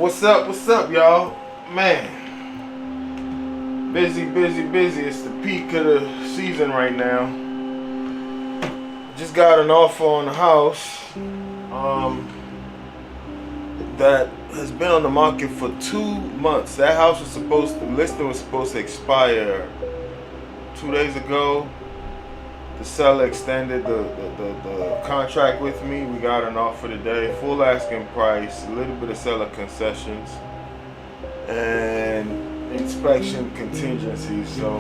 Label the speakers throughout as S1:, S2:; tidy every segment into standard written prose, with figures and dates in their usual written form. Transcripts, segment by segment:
S1: What's up, y'all? Man, busy. It's the peak of the season right now. Just got an offer on the house that has been on the market for 2 months. That house was the listing was supposed to expire 2 days ago. The seller extended the contract with me. We got an offer today, full asking price, a little bit of seller concessions, and inspection contingencies. So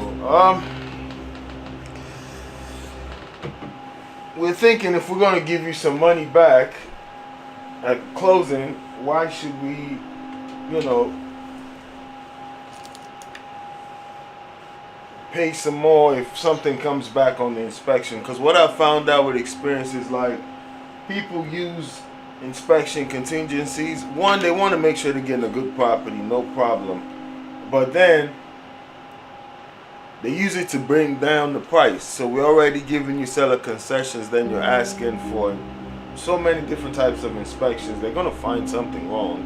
S1: we're thinking if we're going to give you some money back at closing, why should we, pay some more if something comes back on the inspection? Because what I found out with experience is, like, people use inspection contingencies. One, they want to make sure they're getting a good property, no problem, but then they use it to bring down the price. So we're already giving you seller concessions, then you're asking for so many different types of inspections. They're going to find something wrong,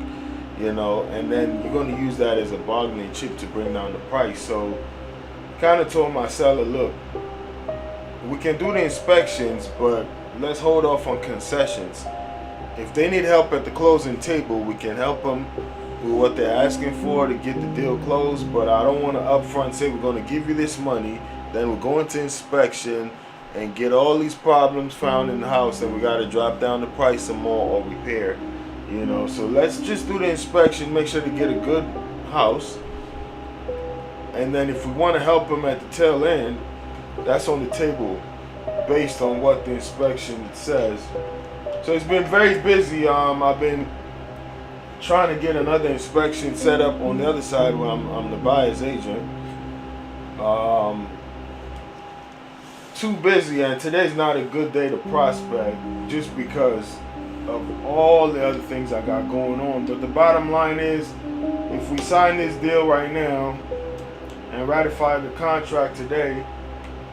S1: and then you're going to use that as a bargaining chip to bring down the price. So kind of told my seller, look, we can do the inspections, but let's hold off on concessions. If they need help at the closing table, we can help them with what they're asking for to get the deal closed, but I don't want to upfront say we're going to give you this money, then we're going to inspection and get all these problems found in the house, and we got to drop down the price some more or repair, So let's just do the inspection, make sure to get a good house. And then if we want to help them at the tail end, that's on the table based on what the inspection says. So it's been very busy. I've been trying to get another inspection set up on the other side where I'm the buyer's agent. Too busy, and today's not a good day to prospect just because of all the other things I got going on. But the bottom line is, if we sign this deal right now and ratify the contract today,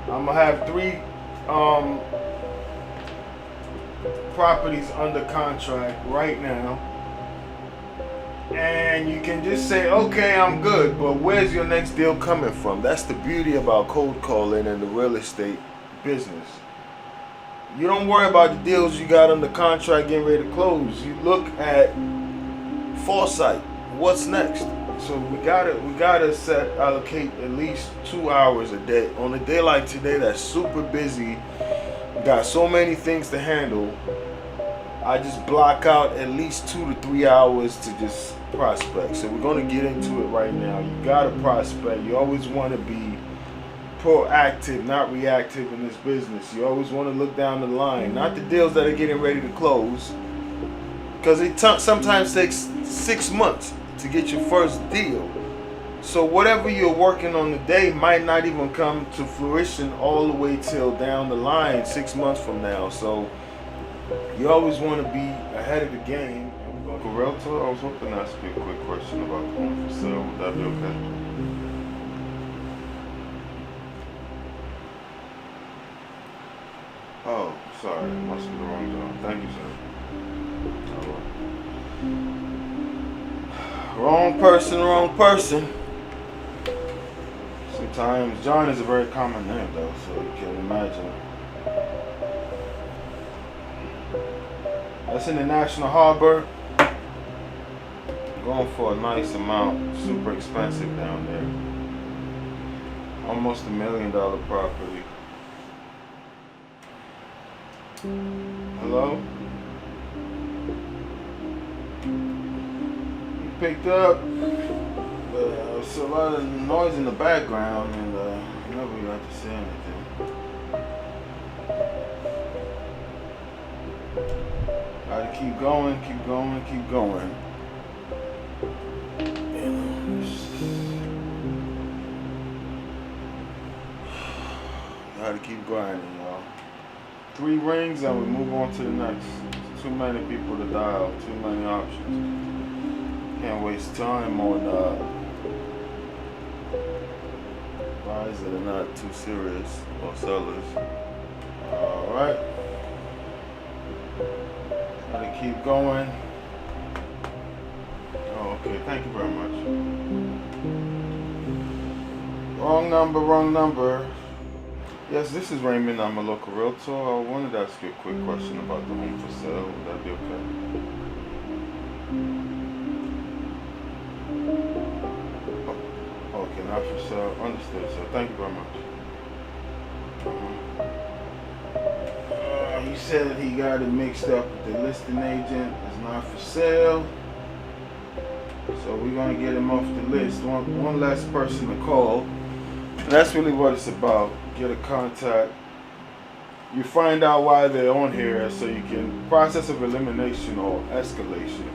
S1: I'm gonna have 3 properties under contract right now, and you can just say, okay, I'm good, but where's your next deal coming from? That's the beauty about cold calling and the real estate business. You don't worry about the deals you got under contract getting ready to close. You look at foresight, what's next. So we gotta allocate at least 2 hours a day. On a day like today that's super busy, we got so many things to handle, I just block out at least 2 to 3 hours to just prospect. So we're gonna get into it right now. You gotta prospect. You always wanna be proactive, not reactive in this business. You always wanna look down the line, not the deals that are getting ready to close, because it sometimes takes 6 months to get your first deal. So whatever you're working on today might not even come to fruition all the way till down the line 6 months from now. So you always want to be ahead of the game. Uncle Realtor, I was hoping to ask you a quick question about the home for sale. Would that be okay? Oh, sorry, must be the wrong door. Thank you, sir. Wrong person. Sometimes John is a very common name, though, so you can imagine. That's in the National Harbor. Going for a nice amount. Super expensive down there. Almost $1 million property. Hello? Picked up. There's a lot of noise in the background, and nobody got to say anything. Gotta keep going. Gotta keep grinding, y'all. 3 rings and we move on to the next. Too many people to dial, too many options. Can't waste time on buyers that are not too serious, or sellers. Alright. Gotta keep going. Oh, Okay, thank you very much. Wrong number, wrong number. Yes, this is Raymond. I'm a local realtor. I wanted to ask you a quick question about the home for sale. Would that be okay? Okay, not for sale. Understood, sir. Thank you very much. He said he got it mixed up with the listing agent. It's not for sale. So we're going to get him off the list. One last person to call. And that's really what it's about. Get a contact. You find out why they're on here so you can process of elimination or escalation.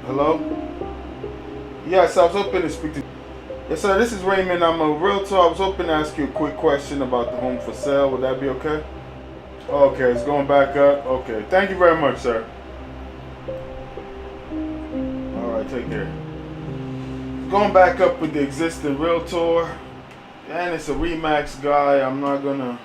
S1: Hello? Yes, I was hoping to speak to. Yes, sir. This is Raymond. I'm a realtor. I was hoping to ask you a quick question about the home for sale. Would that be okay? Okay, it's going back up. Okay. Thank you very much, sir. All right, take care. Going back up with the existing realtor. And it's a Remax guy. I'm not gonna.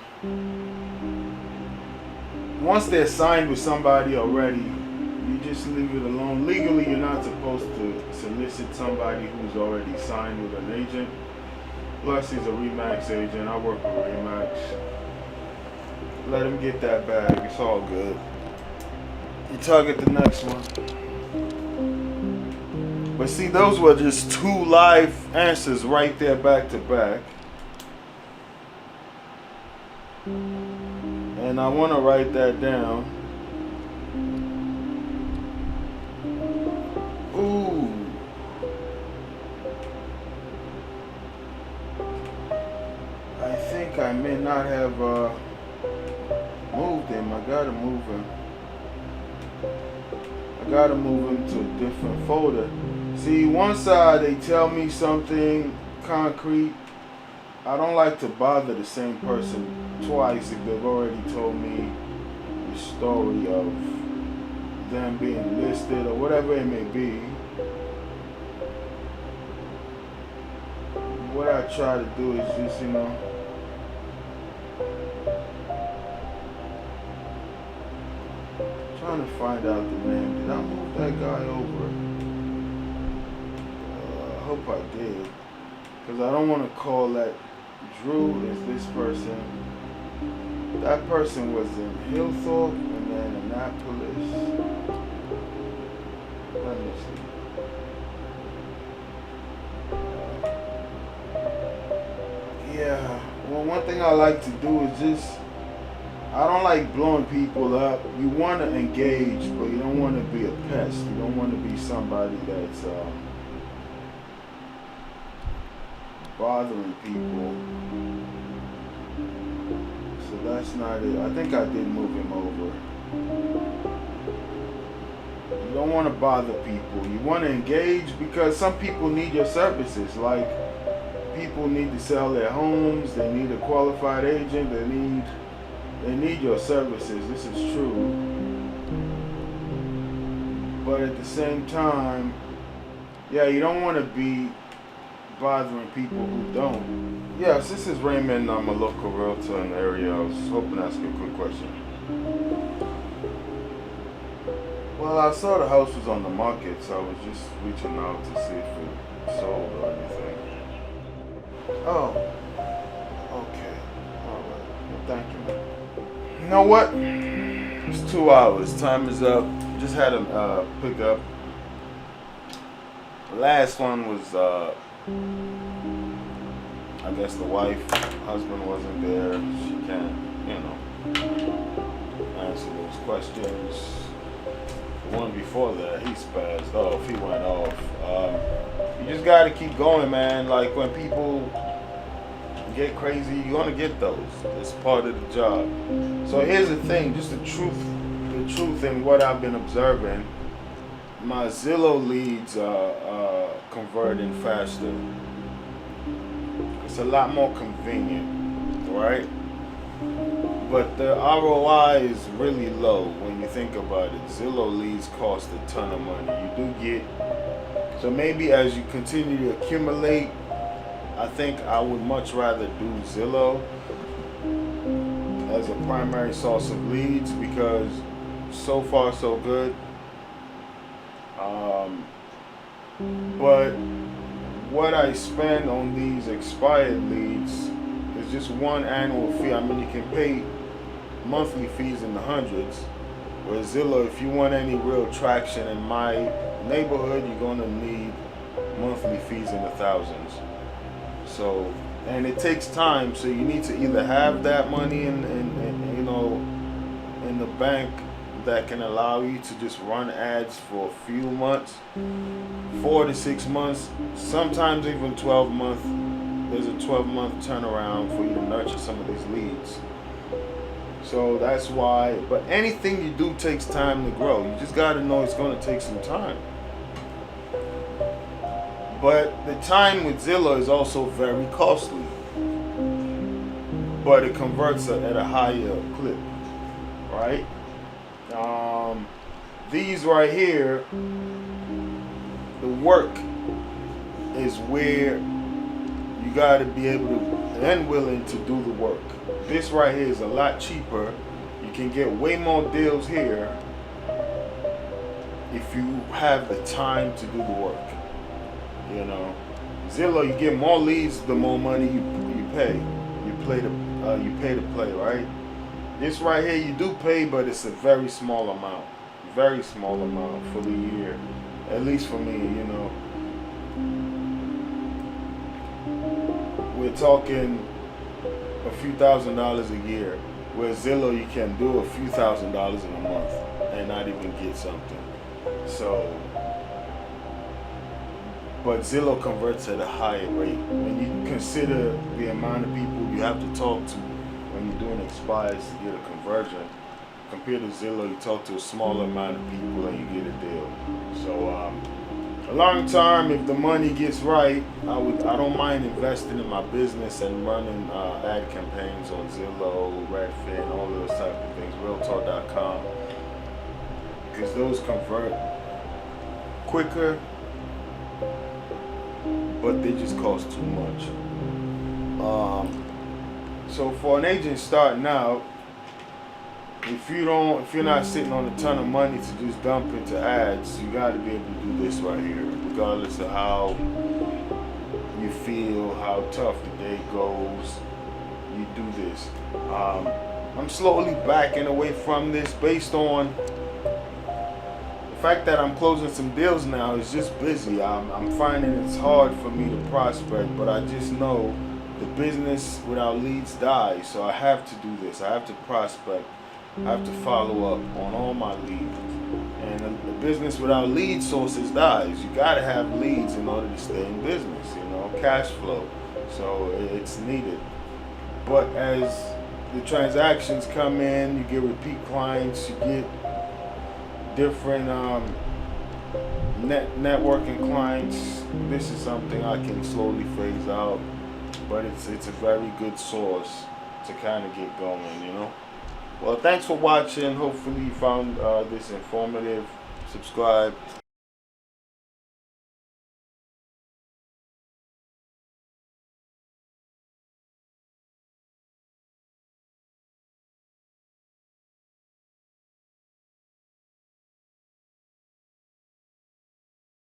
S1: Once they're signed with somebody already, you just leave it alone. Legally, you're not supposed to solicit somebody who's already signed with an agent. Plus, he's a Remax agent. I work with Remax. Let him get that bag. It's all good. You target the next one. But see, those were just two live answers right there, back to back. And I want to write that down. Ooh. I think I may not have moved him. I gotta move him. I gotta move him to a different folder. See, once they tell me something concrete, I don't like to bother the same person twice if they've already told me the story of them being listed or whatever it may be. What I try to do is just, trying to find out the name. Did I move that guy over? I hope I did. Because I don't want to call that Drew as this person. That person was in Hillthorpe and then Annapolis. Let me see. Yeah, well, one thing I like to do is just, I don't like blowing people up. You want to engage, but you don't want to be a pest. You don't want to be somebody that's bothering people. So that's not it. I think I did move him over. You don't want to bother people. You want to engage because some people need your services. Like, people need to sell their homes. They need a qualified agent. They need your services. This is true. But at the same time, yeah, you don't want to be bothering people who don't. Yes, this is Raymond. I'm a local realtor in the area. I was hoping to ask you a quick question. Well, I saw the house was on the market, so I was just reaching out to see if it sold or anything. Oh, okay. All right. Well, thank you. You know what? It's 2 hours. Time is up. Just had a pick up. The last one was, I guess the wife, husband wasn't there. She can't, answer those questions. The one before that, he spazzed off. He went off. You just got to keep going, man. Like, when people get crazy, you're going to get those. It's part of the job. So here's the thing, just the truth in what I've been observing. My Zillow leads are converting faster. It's a lot more convenient, right? But the ROI is really low when you think about it. Zillow leads cost a ton of money. You do get, so maybe as you continue to accumulate, I think I would much rather do Zillow as a primary source of leads because so far so good. Um, but what I spend on these expired leads is just one annual fee. I mean, you can pay monthly fees in the hundreds. Whereas Zillow, if you want any real traction in my neighborhood, you're gonna need monthly fees in the thousands. So, and it takes time. So you need to either have that money in the bank that can allow you to just run ads for a few months, 4 to 6 months, sometimes even 12 months. There's a 12-month turnaround for you to nurture some of these leads. So that's why, but anything you do takes time to grow. You just got to know it's going to take some time. But the time with Zillow is also very costly. But it converts at a higher clip, right? These right here, the work is where you got to be able to and willing to do the work. This right here is a lot cheaper. You can get way more deals here if you have the time to do the work. You know, Zillow, you get more leads the more money you pay. You pay to play, right? This right here you do pay, but it's a very small amount. Very small amount for the year. At least for me, you know. We're talking a few $1,000s a year. Where Zillow, you can do a few $1,000s in a month and not even get something. So, but Zillow converts at a higher rate. When you consider the amount of people you have to talk to when you're doing expires to get a conversion, compared to Zillow, you talk to a smaller amount of people and you get a deal. So, long term, if the money gets right, I don't mind investing in my business and running ad campaigns on Zillow, Redfin, all those type of things, Realtor.com, because those convert quicker, but they just cost too much. So for an agent starting out, if you're not sitting on a ton of money to just dump into ads, you got to be able to do this right here, regardless of how you feel, how tough the day goes. You do this. I'm slowly backing away from this based on the fact that I'm closing some deals now. It's just busy. I'm finding it's hard for me to prospect, but I just know the business without leads dies. So I have to do this. I have to prospect. I have to follow up on all my leads. And the business without lead sources dies. You gotta have leads in order to stay in business, you know, cash flow. So it's needed. But as the transactions come in, you get repeat clients, you get different networking clients. This is something I can slowly phase out, but it's a very good source to kind of get going, you know. Well, thanks for watching. Hopefully you found this informative. Subscribe.